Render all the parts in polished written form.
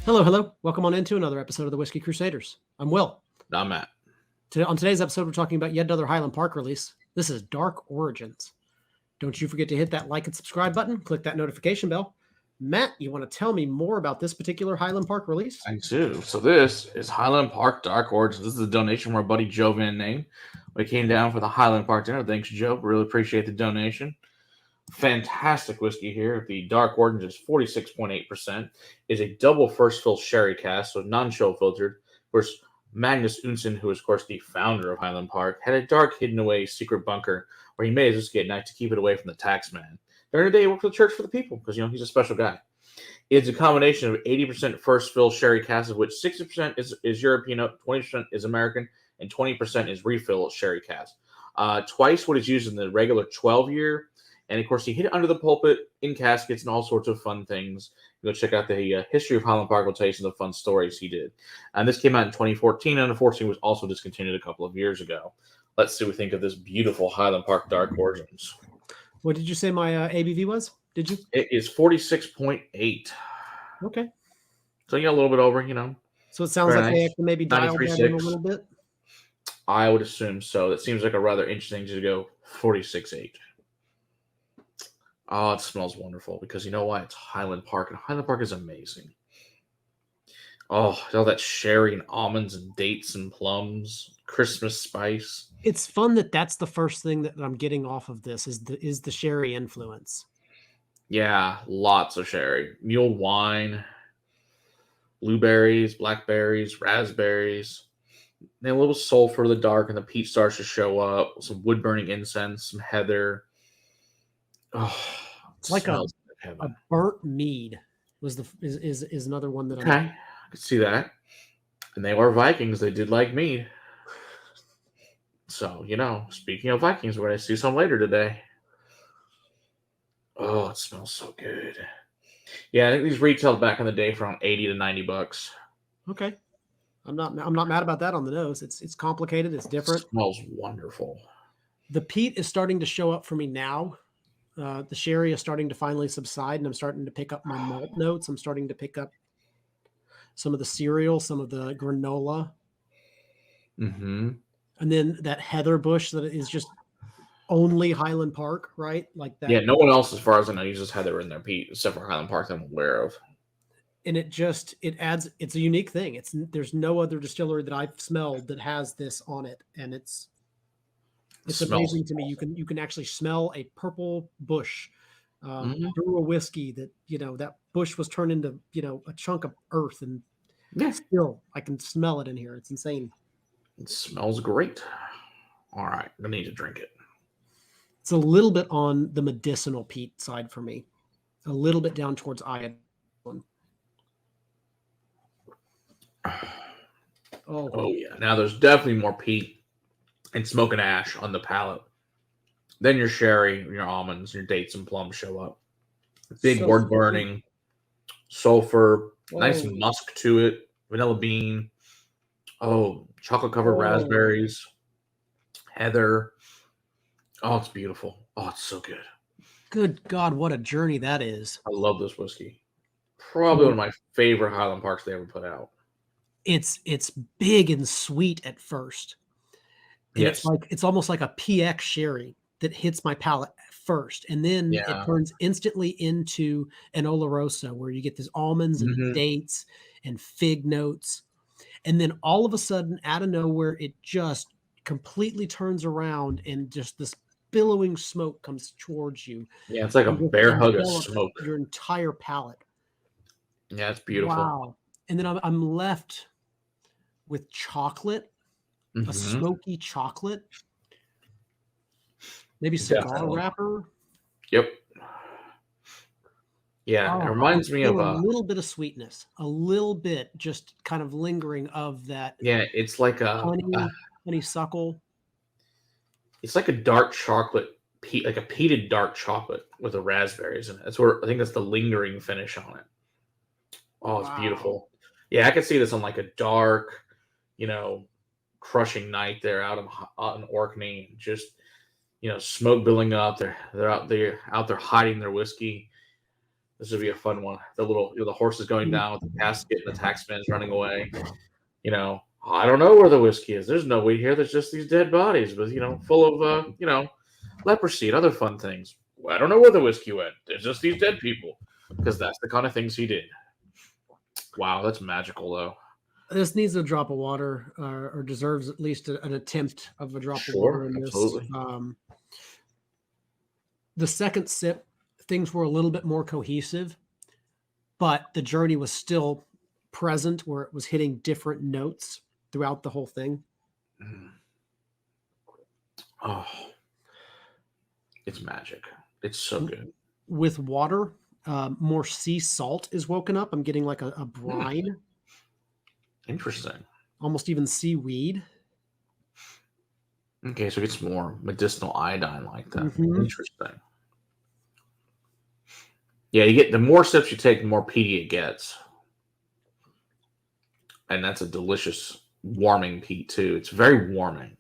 Hello, hello. Welcome on into another episode of the Whiskey Crusaders. I'm Will. I'm Matt. On today's episode, we're talking about yet another Highland Park release. This is Dark Origins. Don't you forget to hit that like and subscribe button. Click that notification bell. Matt, you want to tell me more about this particular Highland Park release? I do. So this is Highland Park Dark Origins. This is a donation from our buddy Joe Van Name. We came down for the Highland Park dinner. Thanks, Joe. Really appreciate the donation. Fantastic whiskey here. The Dark Origins is 46.8%. Is a double first fill sherry cask, so non-chill filtered. Of course, Magnus Eunson, who is, of course, the founder of Highland Park, had a dark, hidden away secret bunker where he made his whiskey at night to keep it away from the tax man. During the day, he worked for the Church for the People because, he's a special guy. It's a combination of 80% first fill sherry cask, of which 60% is European, 20% is American, and 20% is refill sherry cask. Twice what is used in the regular 12-year. And, of course, he hid it under the pulpit in caskets and all sorts of fun things. Go check out the history of Highland Park. Will tell you some of the fun stories he did. And this came out in 2014, and unfortunately was also discontinued a couple of years ago. Let's see what we think of this beautiful Highland Park Dark Origins. What did you say my ABV was? Did you? It is 46.8. Okay. So, a little bit over, So it sounds like nice. they have to maybe dial that in a little bit? I would assume so. That seems like a rather interesting to go 46.8. Oh, it smells wonderful because you know why? It's Highland Park, and Highland Park is amazing. Oh, all that sherry and almonds and dates and plums, Christmas spice. It's fun that's the first thing that I'm getting off of this is the sherry influence. Yeah, lots of sherry. Mule wine, blueberries, blackberries, raspberries. And a little sulfur, the dark, and the peat starts to show up. Some wood-burning incense, some heather. Oh, it's like a burnt mead is another one that I could see that. And they were Vikings. They did like mead. So, speaking of Vikings, we're going to see some later today. Oh, it smells so good. Yeah, I think these retailed back in the day for around $80 to $90. Okay. I'm not mad about that on the nose. It's complicated. It's different. It smells wonderful. The peat is starting to show up for me now. The sherry is starting to finally subside, and I'm starting to pick up my malt notes. I'm starting to pick up some of the cereal, some of the granola. Mm-hmm. And then that heather bush that is just only Highland Park, right? Like that. Yeah, no one else, as far as I know, uses heather in their peat, except for Highland Park that I'm aware of. And it adds, it's a unique thing. There's no other distillery that I've smelled that has this on it. And it's amazing to me. You can actually smell a purple bush through a whiskey that, that bush was turned into, a chunk of earth. And still, I can smell it in here. It's insane. It smells great. All right. I need to drink it. It's a little bit on the medicinal peat side for me. A little bit down towards iodine. Oh, yeah. Now there's definitely more peat and smoke and ash on the palate. Then your sherry, your almonds, your dates and plums show up. Big wood burning, sulfur, nice musk to it, vanilla bean. Oh, chocolate covered raspberries, heather. Oh, it's beautiful. Oh, it's so good. Good God, what a journey that is. I love this whiskey. Probably one of my favorite Highland Parks they ever put out. It's big and sweet at first. And it's almost like a PX sherry that hits my palate first. And then it turns instantly into an Oloroso where you get these almonds and dates and fig notes. And then all of a sudden, out of nowhere, it just completely turns around and just this billowing smoke comes towards you. Yeah, it's like a bear hug of smoke. Your entire palate. Yeah, it's beautiful. Wow. And then I'm left with chocolate, a smoky chocolate, maybe cigar wrapper. Yep. Yeah, it reminds me of a little bit of sweetness, a little bit just kind of lingering of that. Yeah, it's like a honeysuckle. It's like a dark chocolate, like a peated dark chocolate with the raspberries in it. That's where I think that's the lingering finish on it. Oh, it's beautiful. Yeah, I could see this on like a dark, crushing night there out in Orkney. Just, smoke building up. They're out there hiding their whiskey. This would be a fun one. The little, the horse is going down with the casket and the taxman's running away. I don't know where the whiskey is. There's no weed here. There's just these dead bodies, but full of leprosy and other fun things. I don't know where the whiskey went. There's just these dead people, because that's the kind of things he did. Wow, that's magical though. This needs a drop of water, or deserves at least an attempt of a drop of water in this. Absolutely. The second sip, things were a little bit more cohesive, but the journey was still present, where it was hitting different notes throughout the whole thing. Oh, it's magic. It's so good. With water, more sea salt is woken up. I'm getting like a brine. Interesting. Almost even seaweed. Okay, so it gets more medicinal iodine like that. Interesting. Yeah, you get, the more sips you take, the more peaty it gets. And that's a delicious warming peat too. It's very warming.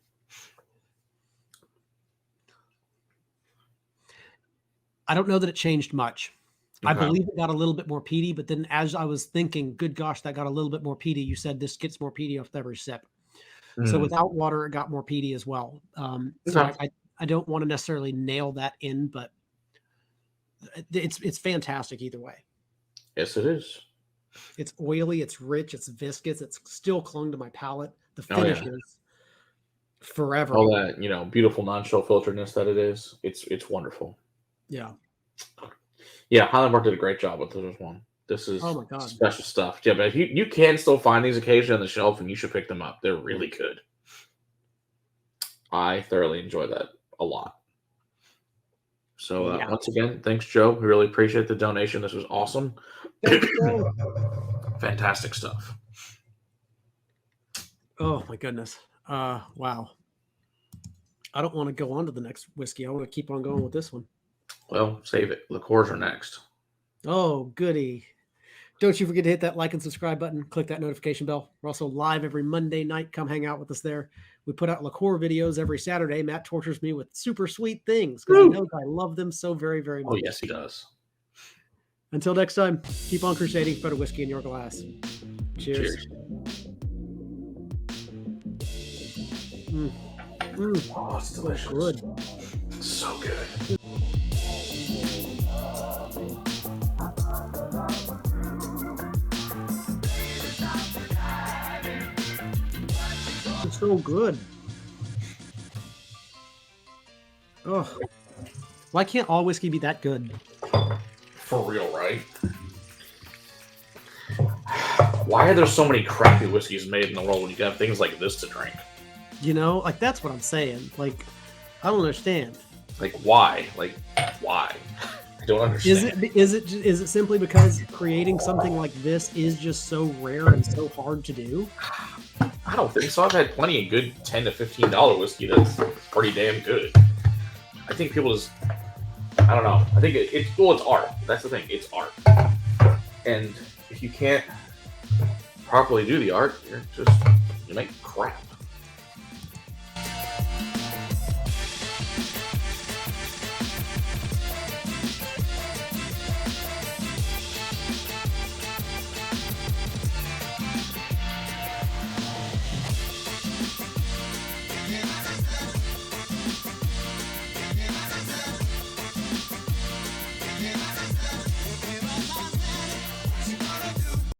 I don't know that it changed much. Okay. I believe it got a little bit more peaty, but then as I was thinking, good gosh, that got a little bit more peaty. You said this gets more peaty off every sip. So without water, it got more peaty as well. So I don't want to necessarily nail that in, but it's fantastic either way. Yes, it is. It's oily, it's rich, it's viscous, it's still clung to my palate. The finish is forever. All that, beautiful non-chill filteredness that it is. It's wonderful. Yeah. Yeah, Highland Park did a great job with this one. This is special stuff. Yeah, but you can still find these occasionally on the shelf, and you should pick them up. They're really good. I thoroughly enjoy that a lot. So once again, thanks, Joe. We really appreciate the donation. This was awesome. Fantastic stuff. Oh my goodness. Wow. I don't want to go on to the next whiskey. I want to keep on going with this one. Well, save it. Liqueurs are next. Oh, goody. Don't you forget to hit that like and subscribe button. Click that notification bell. We're also live every Monday night. Come hang out with us there. We put out liqueur videos every Saturday. Matt tortures me with super sweet things because he knows I love them so very, very much. Oh, yes, he does. Until next time, keep on crusading for the whiskey in your glass. Cheers. Oh, it's delicious. So good. It's so good. It's so good. Oh, why can't all whiskey be that good? For real, right? Why are there so many crappy whiskeys made in the world when you can have things like this to drink? That's what I'm saying. Like, I don't understand. Like, why? Why? I don't understand. Is it simply because creating something like this is just so rare and so hard to do? I don't think so. I've had plenty of good $10 to $15 whiskey that's pretty damn good. I think people just, I don't know. I think it's art. That's the thing. It's art. And if you can't properly do the art, you make crap.